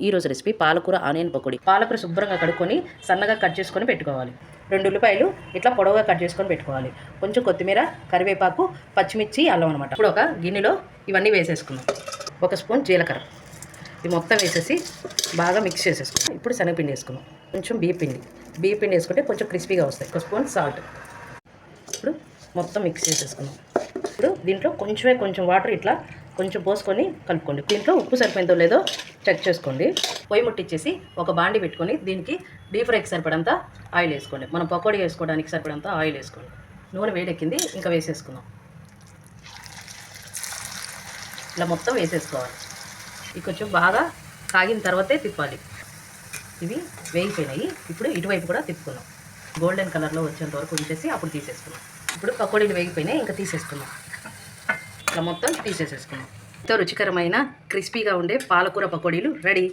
ఈరోజు రెసిపీ పాలకూర ఆనియన్ పకోడీ. పాలకూర శుభ్రంగా కడుక్కొని సన్నగా కట్ చేసుకొని పెట్టుకోవాలి. 2 ఉల్లిపాయలు ఇట్లా పొడవుగా కట్ చేసుకొని పెట్టుకోవాలి. కొంచెం కొత్తిమీర, కరివేపాకు, పచ్చిమిర్చి, అల్లం అనమాట. ఇప్పుడు ఒక గిన్నెలో ఇవన్నీ వేసేసుకుందాం. 1 స్పూన్ జీలకర్ర ఇవి మొత్తం వేసేసి బాగా మిక్స్ చేసేసుకుందాం. ఇప్పుడు శనగపిండి వేసుకుందాం. కొంచెం బియ్యపిండి వేసుకుంటే కొంచెం క్రిస్పీగా వస్తాయి. 1 స్పూన్ సాల్ట్. ఇప్పుడు మొత్తం మిక్స్ చేసేసుకుందాం. ఇప్పుడు దీంట్లో కొంచెం వాటర్ ఇట్లా కొంచెం పోసుకొని కలుపుకోండి. దీంట్లో ఉప్పు సరిపోయిందో లేదో చెక్ చేసుకోండి. పొయ్యి ముట్టించేసి ఒక బాండి పెట్టుకొని దీనికి డీప్ ఫ్రైకి సరిపడంత ఆయిల్ వేసుకోండి. మనం పకోడీ వేసుకోవడానికి సరిపడంత ఆయిల్ వేసుకోండి. నూనె వేడెక్కింది, ఇంకా వేసేసుకుందాం. ఇలా మొత్తం వేసేసుకోవాలి. ఇది కొంచెం బాగా కాగిన తర్వాతే తిప్పాలి. ఇవి వేగిపోయినాయి. ఇప్పుడు ఇటువైపు కూడా తిప్పుకుందాం. గోల్డెన్ కలర్లో వచ్చేంత వరకు ఉంచేసి అప్పుడు తీసేసుకుందాం. ఇప్పుడు పకోడీలు వేగిపోయినాయి, ఇంకా తీసేసుకుందాం. ఇలా మొత్తం తీసేసేసుకుందాం. ఎంతో రుచికరమైన క్రిస్పీగా ఉండే పాలకూర పకోడీలు రెడీ.